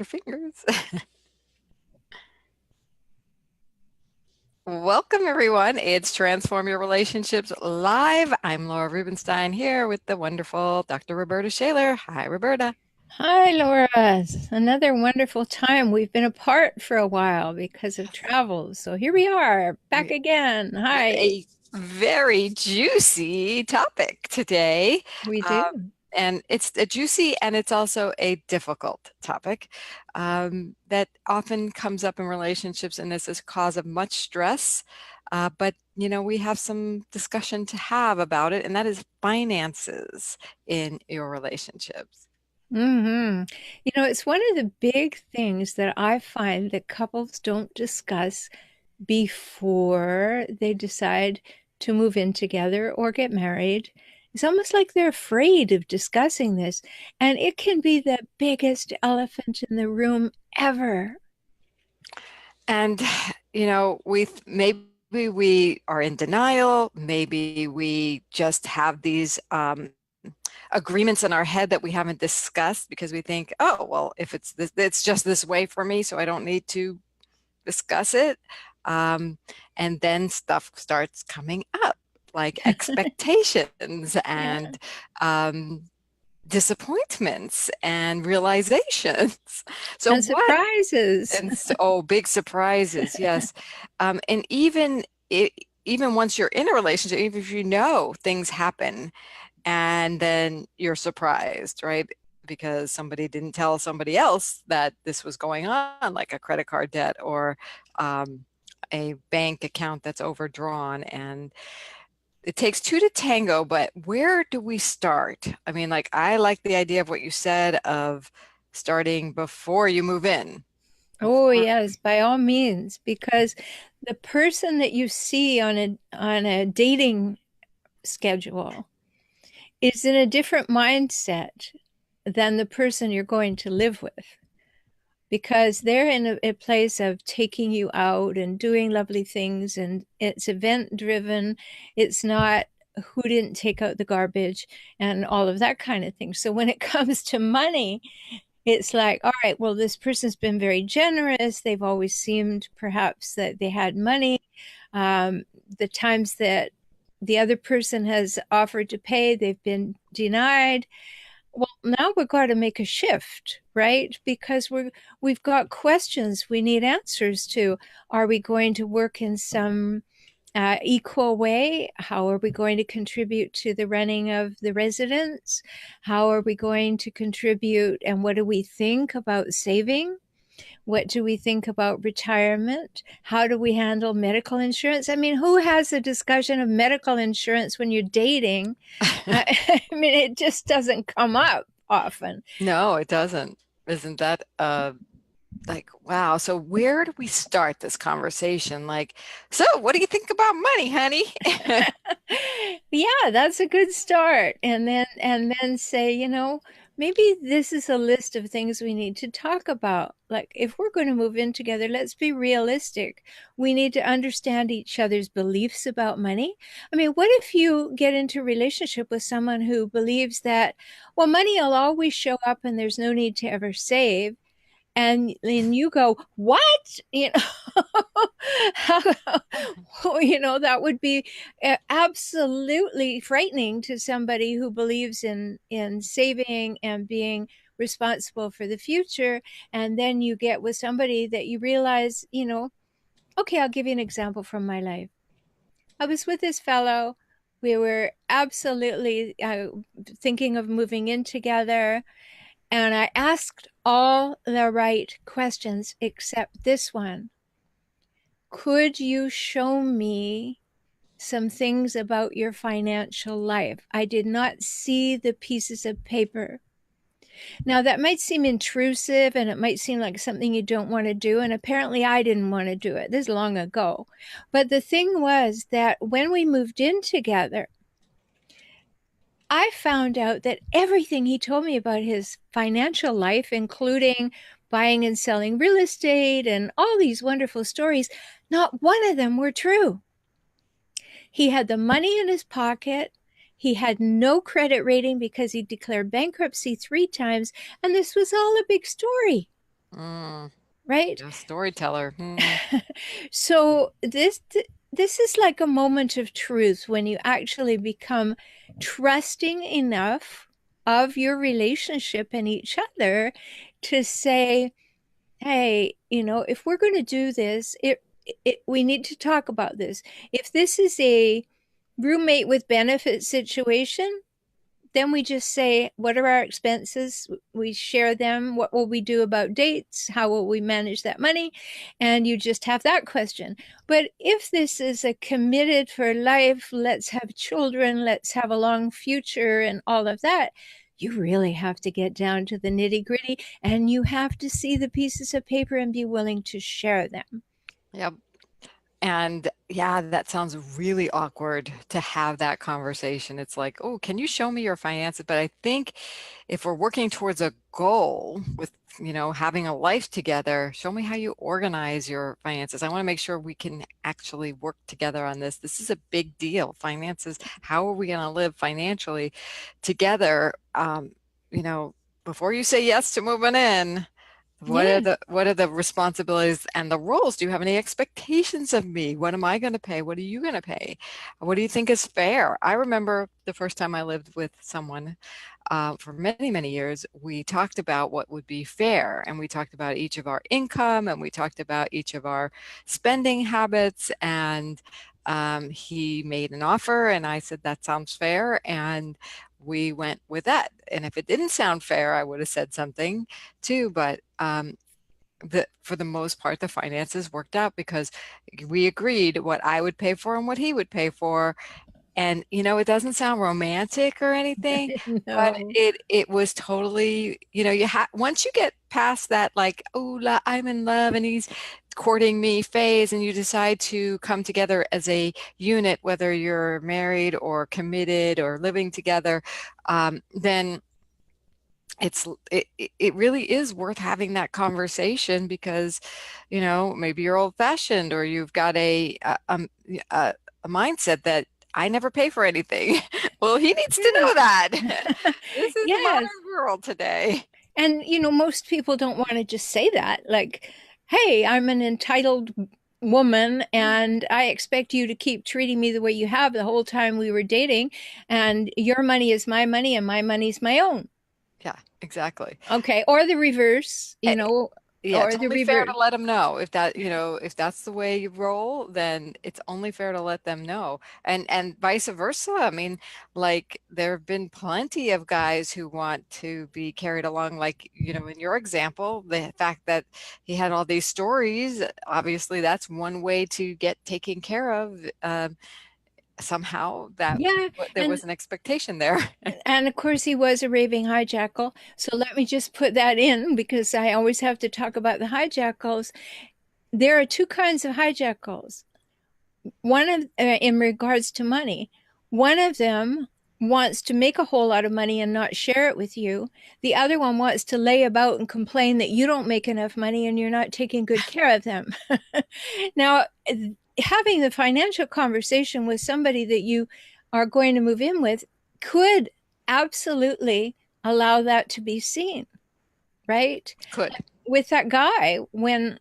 your fingers. Welcome, everyone. It's Transform Your Relationships Live. I'm Laura Rubinstein here with the wonderful Dr. Rhoberta Shaler. Hi, Rhoberta. Hi, Laura. It's another wonderful time. We've been apart for a while because of travel. So here we are, back We again. have Hi. a very juicy topic today. We Um, do. and it's a juicy and it's also a difficult topic that often comes up in relationships and is a cause of much stress. But, we have some discussion to have about it, and that is finances in your relationships. hmm it's one of the big things that I find that couples don't discuss before they decide to move in together or get married. It's almost like they're afraid of discussing this, and it can be the biggest elephant in the room ever. And, maybe we are in denial. Maybe we just have these agreements in our head that we haven't discussed because we think, oh, well, if it's this, it's just this way for me, so I don't need to discuss it. Um, and then stuff starts coming up, like expectations Yeah. and disappointments and realizations. So And what surprises. and so, oh, big surprises, yes. And even once you're in a relationship, even if things happen and then you're surprised, right? Because somebody didn't tell somebody else that this was going on, like a credit card debt or um, a bank account that's overdrawn. And it takes two to tango, but where do we start? I mean, like, I like the idea of what you said of starting before you move in. Oh, Before, yes, by all means, because the person that you see on a dating schedule is in a different mindset than the person you're going to live with, because they're in a place of taking you out and doing lovely things, and it's event driven. It's not who didn't take out the garbage and all of that kind of thing. So when it comes to money, it's like, all right, well, this person's been very generous. They've always seemed perhaps that they had money. The times that the other person has offered to pay, they've been denied. Well, now we've got to make a shift, right? Because we've got questions we need answers to. Are we going to work in some equal way? How are we going to contribute to the running of the residence? How are we going to contribute? And what do we think about saving? What do we think about retirement? How do we handle medical insurance? I mean, who has a discussion of medical insurance when you're dating? I mean, it just doesn't come up often. no, it doesn't. Isn't that like, wow. So where do we start this conversation? Like, so what do you think about money, honey? Yeah, that's a good start. And then say, maybe this is a list of things we need to talk about. Like if we're going to move in together, let's be realistic. We need to understand each other's beliefs about money. I mean, what if you get into a relationship with someone who believes that, well, money will always show up and there's no need to ever save? And you go, what? How, that would be absolutely frightening to somebody who believes in saving and being responsible for the future. And then you get with somebody that you realize, okay, I'll give you an example from my life. I was with this fellow. We were absolutely thinking of moving in together, and I asked all the right questions except this one. Could you show me some things about your financial life? I did not see the pieces of paper. Now, that might seem intrusive and it might seem like something you don't want to do. And apparently, I didn't want to do it. This is long ago. But the thing was that when we moved in together, I found out that everything he told me about his financial life, including buying and selling real estate and all these wonderful stories, not one of them were true. He had the money in his pocket. He had no credit rating because he declared bankruptcy 3 times. And this was all a big story. Mm, right? a storyteller. Hmm. So this is like a moment of truth when you actually become trusting enough of your relationship and each other to say, hey, if we're going to do this, we need to talk about this. If this is a roommate with benefit situation, then we just say, what are our expenses? We share them. What will we do about dates? How will we manage that money? And you just have that question. But if this is a committed for life, let's have children, let's have a long future, and all of that, you really have to get down to the nitty gritty, and you have to see the pieces of paper and be willing to share them. Yep. And yeah, that sounds really awkward to have that conversation. It's like, oh, can you show me your finances? But I think if we're working towards a goal with, having a life together, show me how you organize your finances. I want to make sure we can actually work together on this. This is a big deal. Finances, how are we going to live financially together? You know, before you say yes to moving in, Yeah. what are the responsibilities and the roles? Do you have any expectations of me? What am I going to pay? What are you going to pay? What do you think is fair? I remember the first time I lived with someone for many, many years, we talked about what would be fair, and we talked about each of our income, and we talked about each of our spending habits, and he made an offer, and I said, that sounds fair, and we went with that. And if it didn't sound fair, I would have said something too, but for the most part, the finances worked out because we agreed what I would pay for and what he would pay for. And it doesn't sound romantic or anything, but No. it was totally, once you get past that, like, oh, I'm in love and he's courting me phase, and you decide to come together as a unit, whether you're married or committed or living together, then it really is worth having that conversation because, maybe you're old fashioned or you've got a mindset that I never pay for anything. Well, he needs to Yeah. know that. This is the Yes. modern world today. And, most people don't want to just say that. Like, hey, I'm an entitled woman and I expect you to keep treating me the way you have the whole time we were dating. And your money is my money and my money's my own. Yeah, exactly. Okay. Or the reverse, Yeah, it's or the only fair to reverse. let them know if if that's the way you roll, then it's only fair to let them know. And vice versa. I mean, like there have been plenty of guys who want to be carried along, like, in your example, the fact that he had all these stories, obviously that's one way to get taken care of. Somehow that Yeah. there And was an expectation there. And of course, he was a raving hijackal. So let me just put that in because I always have to talk about the hijackals. There are two kinds of hijackals. One of, in regards to money, one of them wants to make a whole lot of money and not share it with you. The other one wants to lay about and complain that you don't make enough money and you're not taking good care of them. Now, having the financial conversation with somebody that you are going to move in with could absolutely allow that to be seen, right? Could. With that guy, when,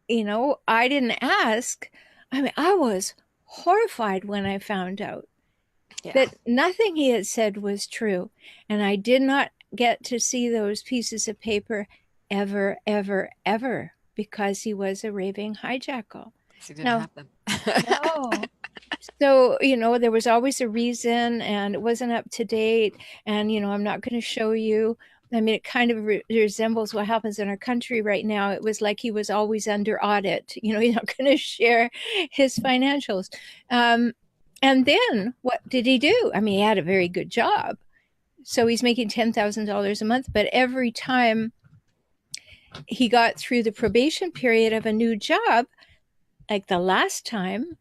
I didn't ask, I mean, I was horrified when I found out Yeah. that nothing he had said was true. And I did not get to see those pieces of paper ever, ever, ever because he was a raving hijackal. She didn't Now, have them. no. So, there was always a reason and it wasn't up to date. And, I'm not going to show you. I mean, it kind of resembles what happens in our country right now. It was like he was always under audit. He's not going to share his financials. Um, and then what did he do? I mean, he had a very good job. So he's making $10,000 a month. But every time he got through the probation period of a new job, like the last time,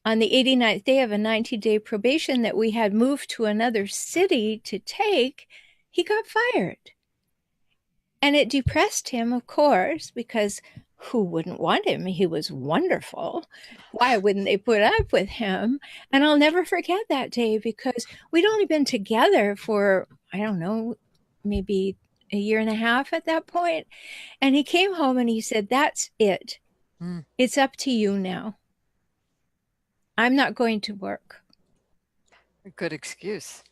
on the 89th day of a 90-day probation that we had moved to another city to take, he got fired. And it depressed him, of course, because who wouldn't want him? He was wonderful. Why wouldn't they put up with him? And I'll never forget that day because we'd only been together for, I don't know, maybe a year and a half at that point. And he came home and he said, "That's it. Mm, It's up to you now. I'm not going to work." a good excuse.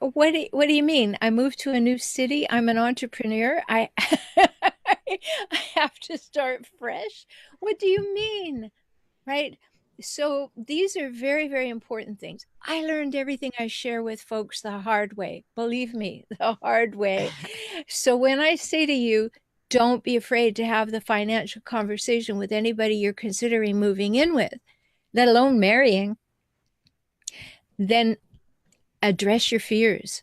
What do you mean? I moved to a new city. I'm an entrepreneur. I have to start fresh. What do you mean? Right? So these are very, very important things. I learned everything I share with folks the hard way. Believe me, the hard way. So when I say to you, don't be afraid to have the financial conversation with anybody you're considering moving in with, let alone marrying, then address your fears.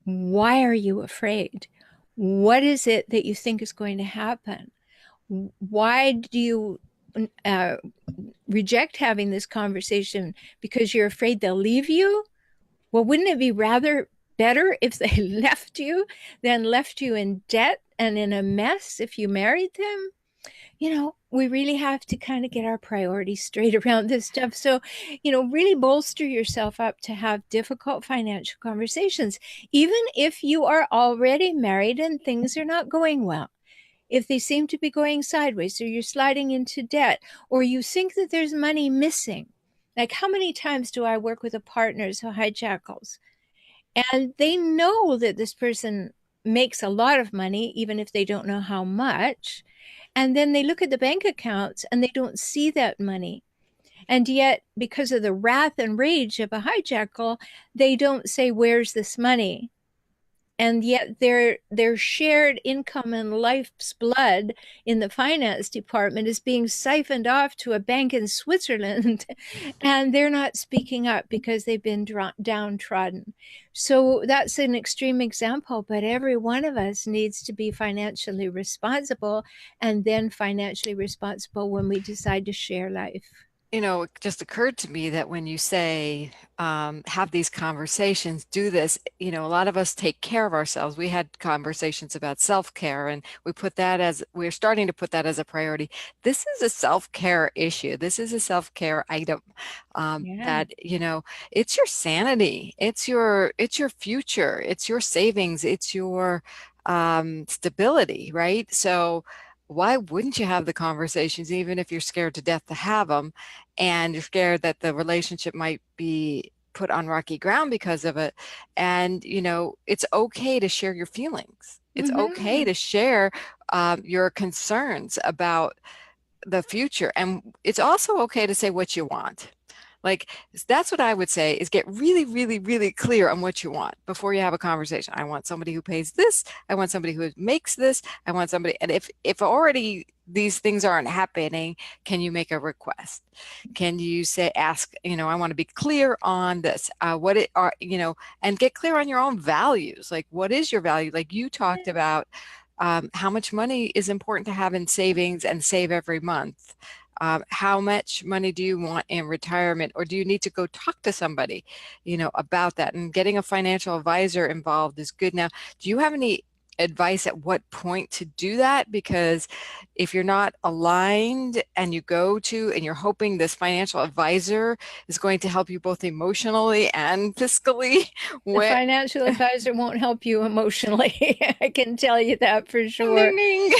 Why are you afraid? What is it that you think is going to happen? Why do you uh, reject having this conversation? Because you're afraid they'll leave you? Well, wouldn't it be rather better if they left you than left you in debt and in a mess if you married them? We really have to kind of get our priorities straight around this stuff. So, really bolster yourself up to have difficult financial conversations, even if you are already married and things are not going well. If they seem to be going sideways, or you're sliding into debt, or you think that there's money missing. Like, how many times do I work with a partners who hijackals? And they know that this person makes a lot of money, even if they don't know how much. And then they look at the bank accounts and they don't see that money. And yet, because of the wrath and rage of a hijackal, they don't say, "Where's this money?" And yet their shared income and life's blood in the finance department is being siphoned off to a bank in Switzerland, and they're not speaking up because they've been downtrodden. So that's an extreme example, but every one of us needs to be financially responsible, and then financially responsible when we decide to share life. It just occurred to me that when you say have these conversations, do this, a lot of us take care of ourselves. We had conversations about self-care, and we're starting to put that as a priority. This is a self-care issue. This is a self-care item Yeah. that, it's your sanity. It's your future. It's your savings. It's your stability, right? So why wouldn't you have the conversations, even if you're scared to death to have them, and you're scared that the relationship might be put on rocky ground because of it? And, it's okay to share your feelings. It's okay Mm-hmm. to share your concerns about the future. And it's also okay to say what you want. Like, that's what I would say, is get really, really, really clear on what you want before you have a conversation. I want somebody who pays this. I want somebody who makes this. I want somebody, and if already these things aren't happening, can you make a request? Can you ask, I want to be clear on this, what it are, and get clear on your own values. Like, what is your value? Like you talked about, how much money is important to have in savings and save every month. How much money do you want in retirement, or do you need to go talk to somebody, about that? And getting a financial advisor involved is good. Now, do you have any advice at what point to do that? Because if you're not aligned and you're hoping this financial advisor is going to help you both emotionally and fiscally, The when financial advisor won't help you emotionally. I can tell you that for ding, ding, sure. ding.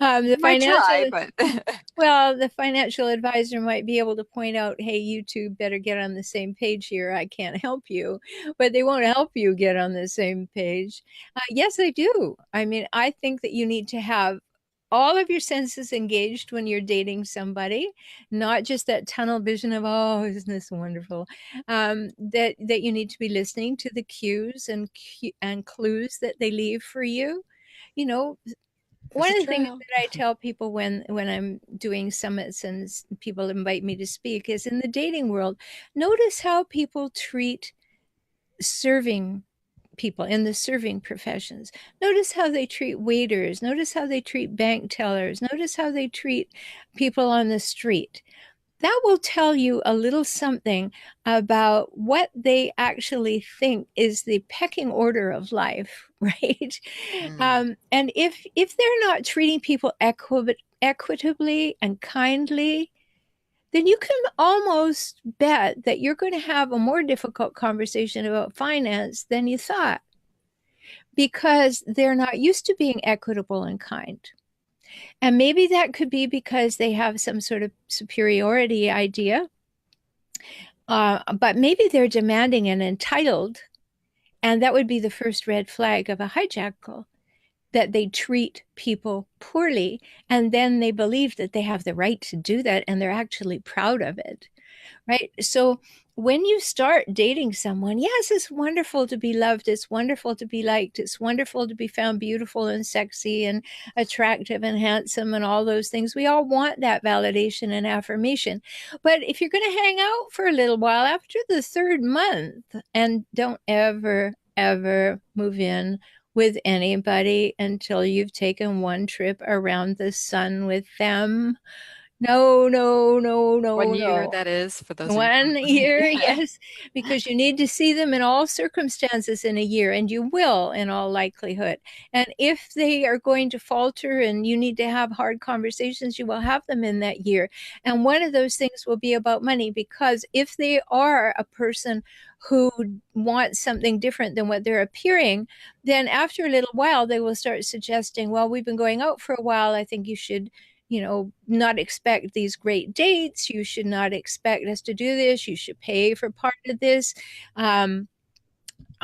The Might try, financial but Well, the financial advisor might be able to point out, "Hey, you two better get on the same page here. I can't help you," but they won't help you get on the same page. Yes, I do. I mean, I think that you need to have all of your senses engaged when you're dating somebody, not just that tunnel vision of, "Oh, isn't this wonderful?" That you need to be listening to the cues and clues that they leave for you. You know, there's one a of the things trail. that I tell people when I'm doing summits and people invite me to speak is, in the dating world, notice how people treat serving people in the serving professions. Notice how they treat waiters. Notice how they treat bank tellers. Notice how they treat people on the street. That will tell you a little something about what they actually think is the pecking order of life, right? Mm. And if they're not treating people equitably and kindly, then you can almost bet that you're going to have a more difficult conversation about finance than you thought. because they're not used to being equitable and kind. And maybe that could be because they have some sort of superiority idea, but maybe they're demanding and entitled. And that would be the first red flag of a hijackal, that they treat people poorly. And then they believe that they have the right to do that and they're actually proud of it. Right. So when you start dating someone, yes, it's wonderful to be loved. It's wonderful to be liked. It's wonderful to be found beautiful and sexy and attractive and handsome and all those things. We all want that validation and affirmation. But if you're going to hang out for a little while after the third month, and don't ever, ever move in with anybody until you've taken one trip around the sun with them. No, no, no, One no, year, no. that is, for those of you. 1 year, Yeah. yes, because you need to see them in all circumstances in a year, and you will in all likelihood. And if they are going to falter and you need to have hard conversations, you will have them in that year. And one of those things will be about money, because if they are a person who wants something different than what they're appearing, then after a little while, they will start suggesting, well, we've been going out for a while. I think you should not expect these great dates. You should not expect us to do this. You should pay for part of this.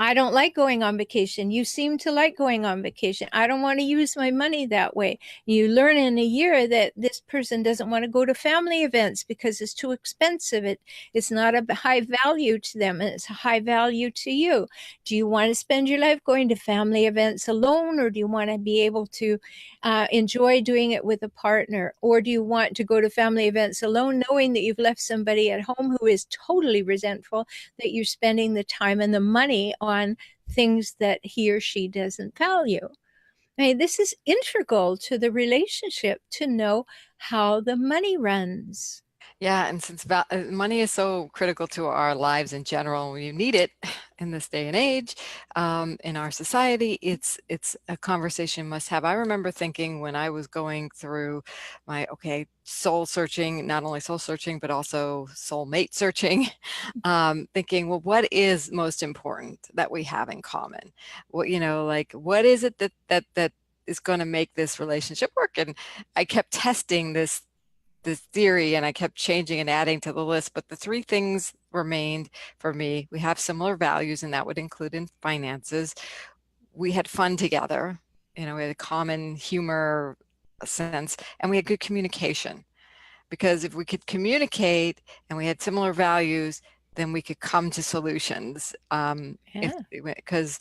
I don't like going on vacation. You seem to like going on vacation. I don't want to use my money that way. You learn in a year that this person doesn't want to go to family events because it's too expensive. It's not a high value to them, and it's a high value to you. Do you want to spend your life going to family events alone, or do you want to be able to enjoy doing it with a partner? Or do you want to go to family events alone, knowing that you've left somebody at home who is totally resentful that you're spending the time and the money on things that he or she doesn't value? I mean, this is integral to the relationship, to know how the money runs. Yeah, and since money is so critical to our lives in general, you need it in this day and age, in our society. It's a conversation must have. I remember thinking when I was going through my soul searching, not only soul searching but also soulmate searching, thinking, well, what is most important that we have in common? What like what is it that is going to make this relationship work? And I kept testing this theory and I kept changing and adding to the list, but the three things remained for me. We have similar values, and that would include in finances. We had fun together, we had a common humor sense, and we had good communication. Because if we could communicate and we had similar values, then we could come to solutions. If Yeah. because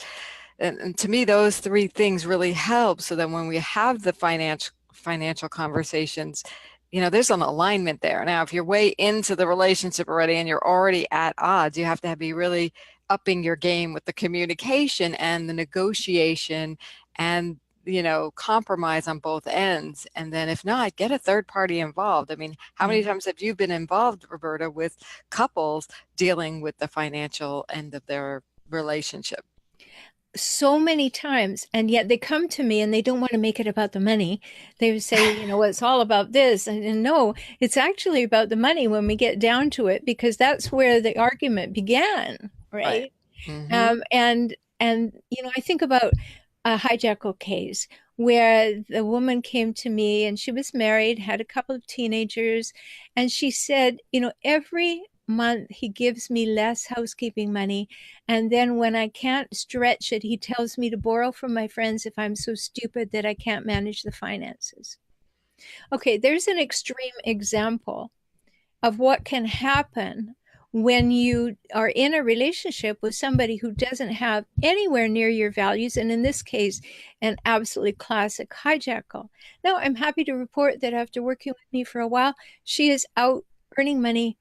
and to me, those three things really help. So that when we have the financial conversations, there's an alignment there. Now, if you're way into the relationship already and you're already at odds, you have to be really upping your game with the communication and the negotiation and compromise on both ends. And then if not, get a third party involved. I mean, how many Yeah. times have you been involved, Rhoberta, with couples dealing with the financial end of their relationship? So many times, and yet they come to me and they don't want to make it about the money. They say, well, it's all about this, and no, it's actually about the money when we get down to it, because that's where the argument began, Right. right? Mm-hmm. And I think about a hijackal case where the woman came to me and she was married, had a couple of teenagers, and she said, every month he gives me less housekeeping money, and then when I can't stretch it, he tells me to borrow from my friends if I'm so stupid that I can't manage the finances. Okay, there's an extreme example of what can happen when you are in a relationship with somebody who doesn't have anywhere near your values, and in this case, an absolutely classic hijackal. Now, I'm happy to report that after working with me for a while, she is out earning money,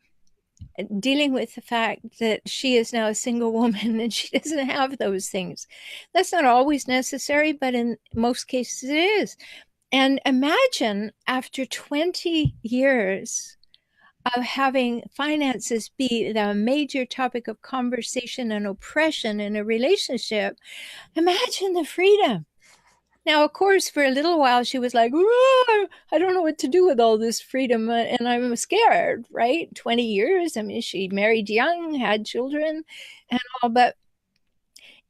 dealing with the fact that she is now a single woman and she doesn't have those things. That's not always necessary, but in most cases it is. And imagine after 20 years of having finances be the major topic of conversation and oppression in a relationship, imagine the freedom. Now, of course, for a little while, she was like, I don't know what to do with all this freedom. And I'm scared, right? 20 years. I mean, she married young, had children and all. But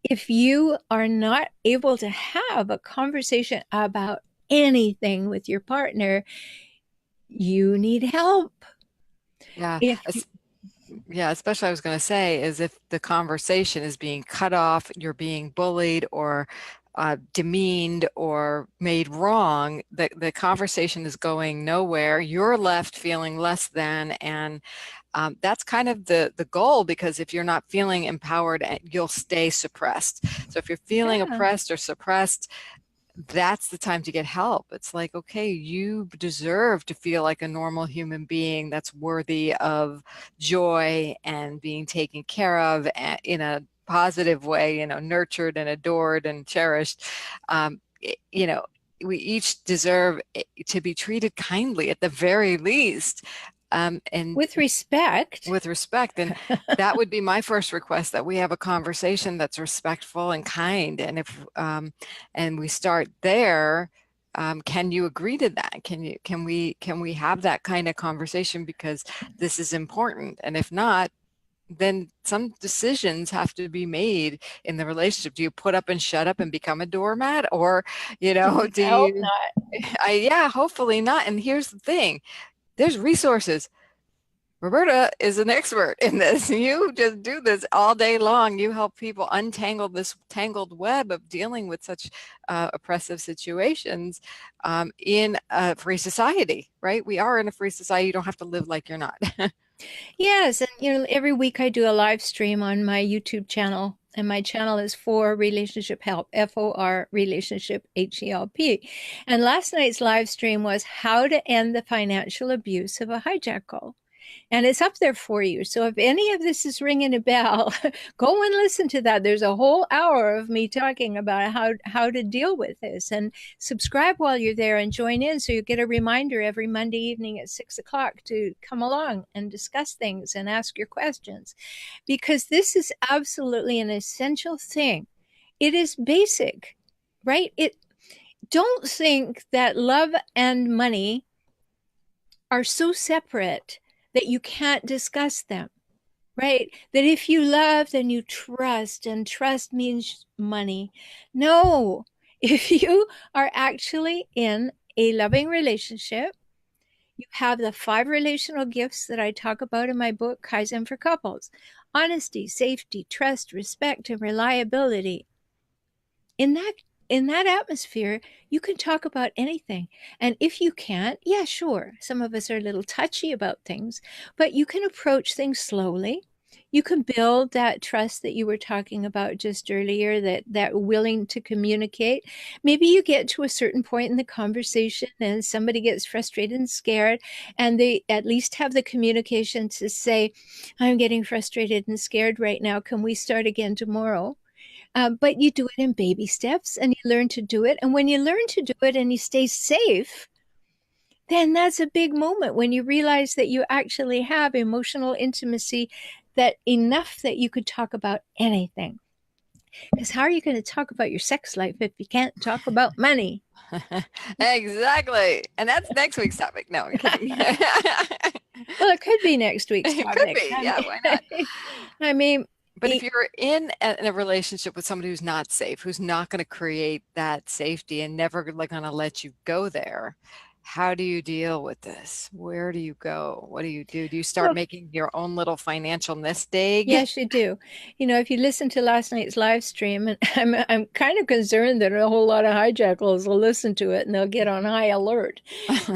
if you are not able to have a conversation about anything with your partner, you need help. Yeah. If you, Yeah, especially I was going to say is if the conversation is being cut off, you're being bullied or demeaned or made wrong, the conversation is going nowhere. You're left feeling less than, and that's kind of the goal, because if you're not feeling empowered, you'll stay suppressed. So if you're feeling yeah, oppressed or suppressed, that's the time to get help. It's like, okay, you deserve to feel like a normal human being that's worthy of joy and being taken care of in a positive way, nurtured and adored and cherished. You know, we each deserve to be treated kindly at the very least. And with respect. with respect. And that would be my first request, that we have a conversation that's respectful and kind. And if and we start there, can you agree to that? Can we have that kind of conversation, because this is important? And if not, then some decisions have to be made in the relationship. Do you put up and shut up and become a doormat, or do I hope you not. yeah, hopefully not. And here's the thing, there's resources. Rhoberta is an expert in this. You just do this all day long. You help people untangle this tangled web of dealing with such oppressive situations in a free society, right? We are in a free society. You don't have to live like you're not. Yes, and every week I do a live stream on my YouTube channel, and my channel is for relationship help, FOR relationship HELP. And last night's live stream was how to end the financial abuse of a hijackal. And it's up there for you. So if any of this is ringing a bell, go and listen to that. There's a whole hour of me talking about how to deal with this. And subscribe while you're there and join in, so you get a reminder every Monday evening at 6 o'clock to come along and discuss things and ask your questions, because this is absolutely an essential thing. It is basic, right? Don't think that love and money are so separate that you can't discuss them, right? That if you love, then you trust, and trust means money. No, if you are actually in a loving relationship, you have the 5 relational gifts that I talk about in my book, Kaizen for Couples: honesty, safety, trust, respect, and reliability. In that atmosphere, you can talk about anything. And if you can't, yeah, sure, some of us are a little touchy about things, but you can approach things slowly. You can build that trust that you were talking about just earlier, that willing to communicate. Maybe you get to a certain point in the conversation and somebody gets frustrated and scared, and they at least have the communication to say, I'm getting frustrated and scared right now, can we start again tomorrow? But you do it in baby steps, and you learn to do it. And when you learn to do it and you stay safe, then that's a big moment when you realize that you actually have emotional intimacy, that enough that you could talk about anything. Because how are you going to talk about your sex life if you can't talk about money? Exactly. And that's next week's topic. No, I'm kidding. Well, it could be next week's It could topic. be. Yeah, why not? I mean, But if you're in a relationship with somebody who's not safe, who's not going to create that safety and never going to let you go there, how do you deal with this? Where do you go? What do you do? Do you start well, making your own little financial nest egg? yes, you do. If you listen to last night's live stream, and I'm kind of concerned that a whole lot of hijackals will listen to it and they'll get on high alert.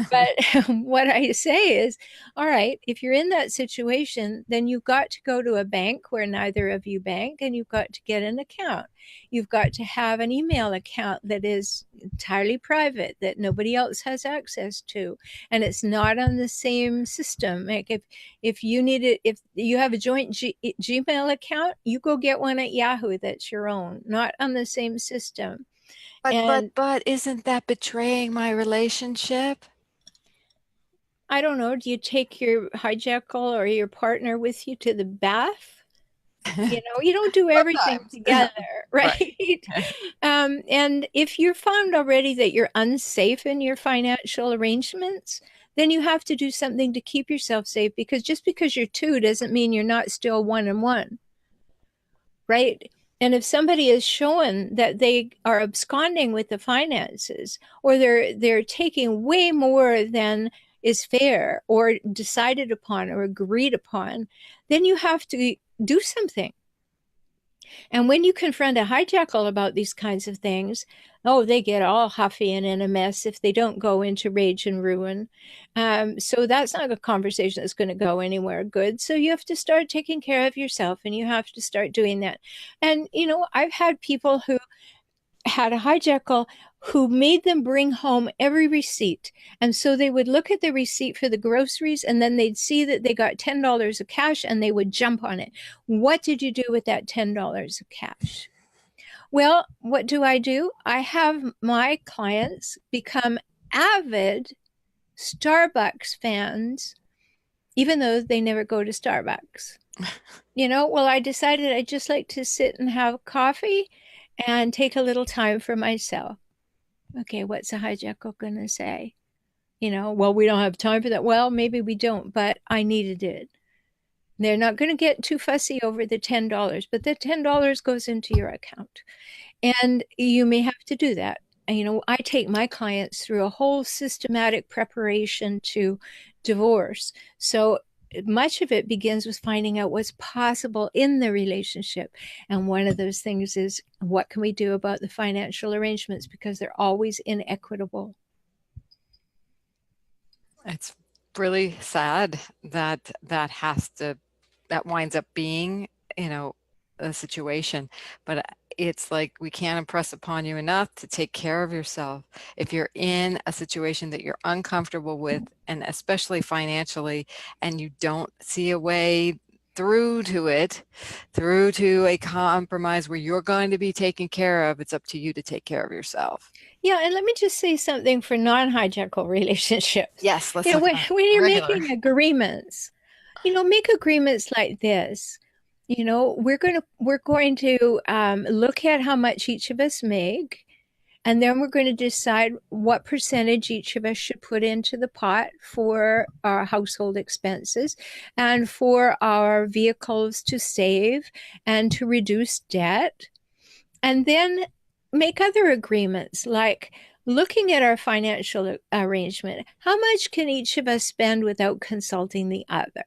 But what I say is, all right, if you're in that situation, then you've got to go to a bank where neither of you bank, and you've got to get an account. You've got to have an email account that is entirely private, that nobody else has access to, and it's not on the same system. Like if you need it, if you have a joint Gmail account, you go get one at Yahoo that's your own, not on the same system. But but And but isn't that betraying my relationship? I don't know, do you take your hijackal or your partner with you to the bath? You don't do everything Sometimes. together, Right. right? And if you're found already that you're unsafe in your financial arrangements, then you have to do something to keep yourself safe, because just because you're two doesn't mean you're not still one and one, right? And if somebody is shown that they are absconding with the finances, or they're taking way more than is fair or decided upon or agreed upon, then you have to do something. And when you confront a hijackal about these kinds of things, oh, they get all huffy and in a mess if they don't go into rage and ruin. So that's not a conversation that's going to go anywhere good. So you have to start taking care of yourself, and you have to start doing that. And, I've had people who had a hijackal who made them bring home every receipt. And so they would look at the receipt for the groceries, and then they'd see that they got $10 of cash, and they would jump on it. What did you do with that $10 of cash? Well, what do? I have my clients become avid Starbucks fans, even though they never go to Starbucks. Well, I decided I'd just like to sit and have coffee and take a little time for myself. Okay, what's a hijackal going to say? Well, we don't have time for that. Well, maybe we don't, but I needed it. They're not going to get too fussy over the $10, but the $10 goes into your account. And you may have to do that. I take my clients through a whole systematic preparation to divorce. So much of it begins with finding out what's possible in the relationship. And one of those things is, what can we do about the financial arrangements? Because they're always inequitable. It's really sad that that winds up being, a situation. But it's like, we can't impress upon you enough to take care of yourself. If you're in a situation that you're uncomfortable with, and especially financially, and you don't see a way through to a compromise where you're going to be taken care of, it's up to you to take care of yourself. Yeah, and let me just say something for non-hijackal relationships. Yes, let's talk about When you're regular. making agreements, make agreements like this. We're going to look at how much each of us make, and then we're going to decide what percentage each of us should put into the pot for our household expenses and for our vehicles to save and to reduce debt. And then make other agreements, like looking at our financial arrangement. How much can each of us spend without consulting the other?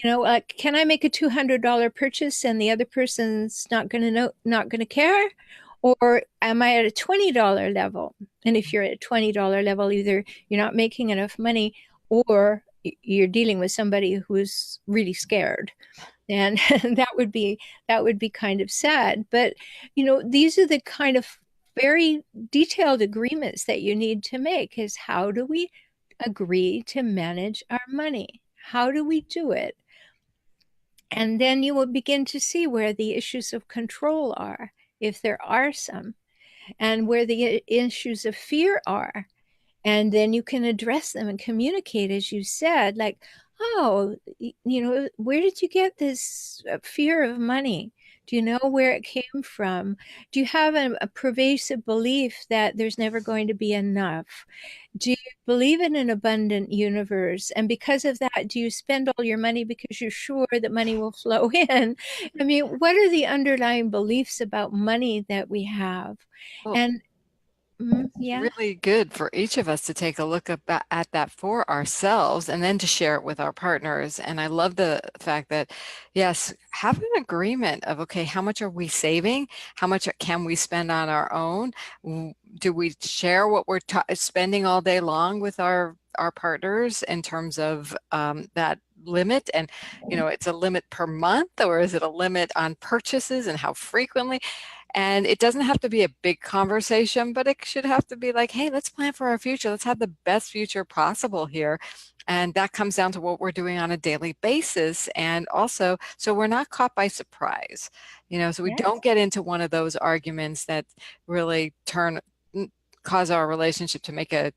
Like, can I make a $200 purchase and the other person's not going to care? Or am I at a $20 level? And if you're at a $20 level, either you're not making enough money, or you're dealing with somebody who's really scared. And that would be kind of sad. But these are the kind of very detailed agreements that you need to make. Is, how do we agree to manage our money? How do we do it? And then you will begin to see where the issues of control are, if there are some, and where the issues of fear are. And then you can address them and communicate, as you said, like, oh, where did you get this fear of money? Do you know where it came from? Do you have a pervasive belief that there's never going to be enough? Do you believe in an abundant universe? And because of that, do you spend all your money because you're sure that money will flow in? I mean, what are the underlying beliefs about money that we have? Well, And yeah. really good for each of us to take a look at that for ourselves, and then to share it with our partners. And I love the fact that, yes, have an agreement of, okay, how much are we saving? How much can we spend on our own? Do we share what we're spending all day long with our partners in terms of that limit? And it's a limit per month, or is it a limit on purchases, and how frequently? And it doesn't have to be a big conversation, but it should have to be like, hey, let's plan for our future. Let's have the best future possible here. And that comes down to what we're doing on a daily basis. And also, so we're not caught by surprise, so we don't get into one of those arguments that really cause our relationship to make a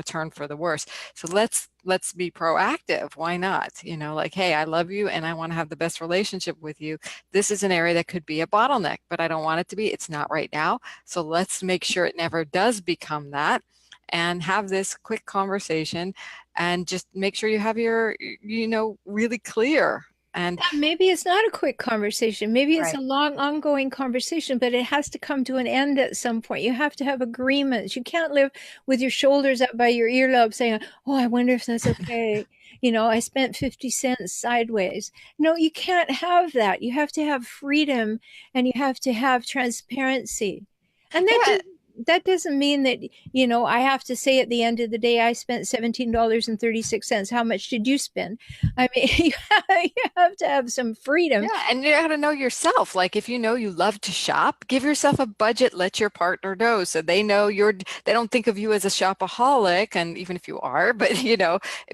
turn for the worse. So let's be proactive. Why not? Like, hey, I love you and I want to have the best relationship with you. This is an area that could be a bottleneck, but I don't want it to be. It's not right now. So let's make sure it never does become that, and have this quick conversation, and just make sure you have your really clear And Yeah, maybe it's not a quick conversation. Maybe it's a right. long, ongoing conversation, but it has to come to an end at some point. You have to have agreements. You can't live with your shoulders up by your earlobe saying, "Oh, I wonder if that's okay. I spent 50 cents sideways." No, you can't have that. You have to have freedom and you have to have transparency. And Yeah, that doesn't mean that, I have to say at the end of the day, I spent $17.36. How much did you spend? I mean, you have to have some freedom. yeah, and you gotta know yourself. Like if you know you love to shop, give yourself a budget, let your partner know so they know they don't think of you as a shopaholic, and even if you are, but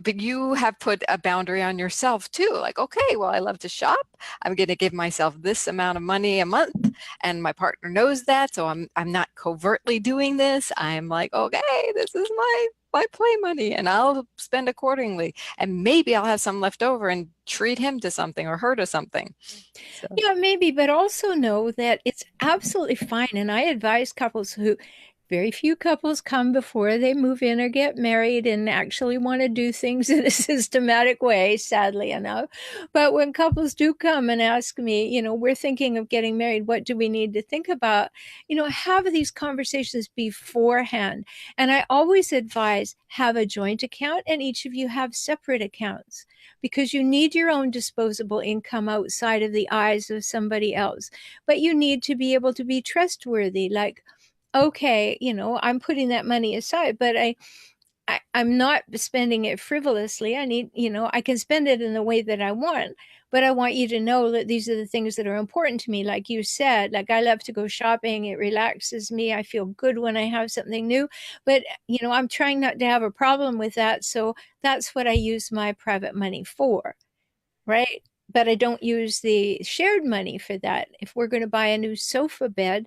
but you have put a boundary on yourself too. Like, okay, well, I love to shop. I'm gonna give myself this amount of money a month, and my partner knows that, so I'm not covertly doing this. I'm like, okay, this is my play money, and I'll spend accordingly. And maybe I'll have some left over and treat him to something or her to something. So, Yeah, maybe, but also know that it's absolutely fine. And I advise couples very few couples come before they move in or get married and actually want to do things in a systematic way, sadly enough. But when couples do come and ask me, we're thinking of getting married, what do we need to think about? Have these conversations beforehand. And I always advise have a joint account and each of you have separate accounts because you need your own disposable income outside of the eyes of somebody else. But you need to be able to be trustworthy. Like, okay, I'm putting that money aside, but I'm not spending it frivolously. I need, I can spend it in the way that I want, but I want you to know that these are the things that are important to me. Like you said, like I love to go shopping. It relaxes me. I feel good when I have something new, but I'm trying not to have a problem with that. So that's what I use my private money for, right? But I don't use the shared money for that. If we're going to buy a new sofa bed,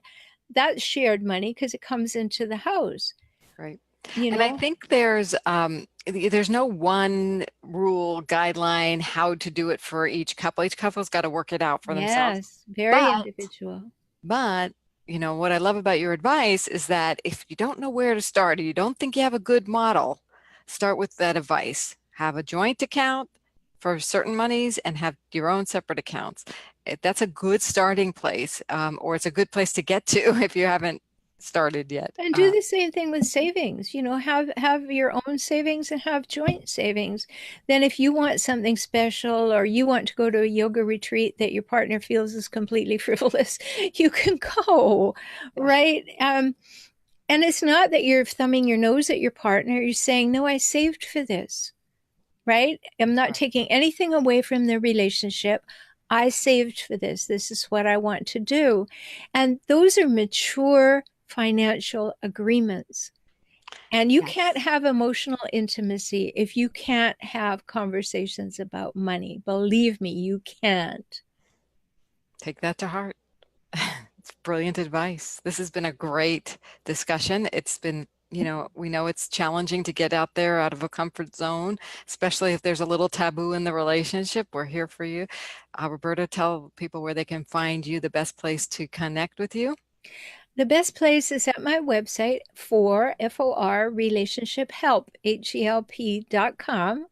that's shared money because it comes into the house, right. you And I know? think there's no one rule guideline how to do it for each couple. Each couple's got to work it out for themselves. Yes, very But individual. But, what I love about your advice is that if you don't know where to start or you don't think you have a good model, start with that advice. Have a joint account for certain monies and have your own separate accounts. That's a good starting place, or it's a good place to get to if you haven't started yet. And do the same thing with savings. Have your own savings and have joint savings. Then if you want something special or you want to go to a yoga retreat that your partner feels is completely frivolous, you can go, Yeah, right? And it's not that you're thumbing your nose at your partner. You're saying, no, I saved for this, right? I'm not right. taking anything away from the relationship. I saved for this. This is what I want to do. And those are mature financial agreements. And you can't Yes. have emotional intimacy if you can't have conversations about money. Believe me, you can't. Take that to heart. It's brilliant advice. This has been a great discussion. It's been, we know it's challenging to get out there out of a comfort zone, especially if there's a little taboo in the relationship. We're here for you. Rhoberta, tell people where they can find you, the best place to connect with you. The best place is at my website for FOR relationship help, HELP.com,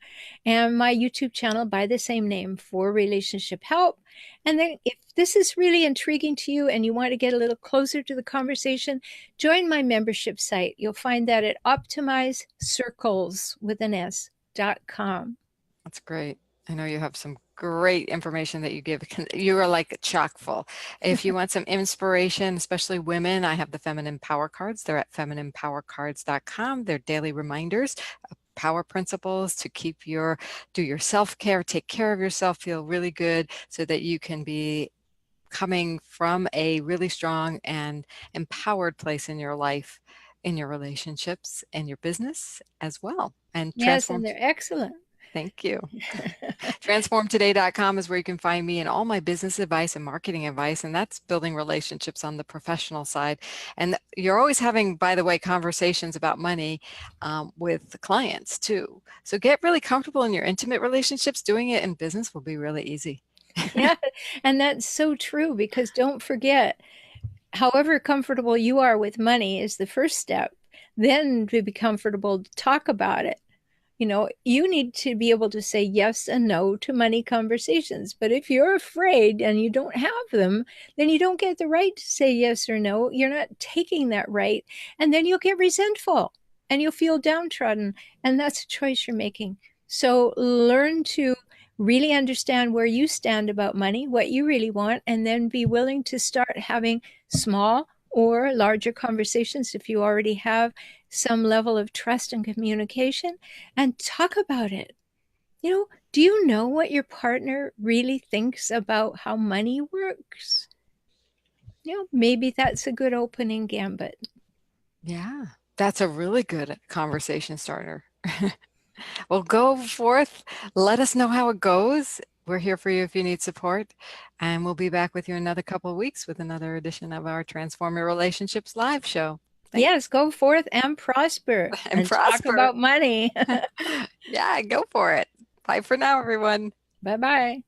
and my YouTube channel by the same name for relationship help. And then if this is really intriguing to you and you want to get a little closer to the conversation, join my membership site. You'll find that at optimizecircles with an S.com. That's great. I know you have some great information that you give. You are like chock full. If you want some inspiration, especially women, I have the Feminine Power Cards. They're at femininepowercards.com. They're daily reminders of power principles to do your self-care, take care of yourself, feel really good so that you can be coming from a really strong and empowered place in your life, in your relationships, and your business as well, and Yes, transform. and they're excellent. Thank you. Transformtoday.com is where you can find me and all my business advice and marketing advice, and that's building relationships on the professional side. And you're always having, by the way, conversations about money with the clients too. So get really comfortable in your intimate relationships. Doing it in business will be really easy. Yeah, and that's so true because don't forget, however comfortable you are with money is the first step. Then to be comfortable to talk about it. You need to be able to say yes and no to money conversations. But if you're afraid and you don't have them, then you don't get the right to say yes or no. You're not taking that right. And then you'll get resentful and you'll feel downtrodden. And that's a choice you're making. So learn to really understand where you stand about money, what you really want, and then be willing to start having small or larger conversations if you already have some level of trust and communication, and talk about it. Do you know what your partner really thinks about how money works? Maybe that's a good opening gambit. Yeah, that's a really good conversation starter. Well, go forth. Let us know how it goes. We're here for you if you need support. And we'll be back with you in another couple of weeks with another edition of our Transform Your Relationships live show. Thank Yes, go forth and prosper and and talk prosper. about money. Yeah, go for it. Bye for now, everyone. Bye bye.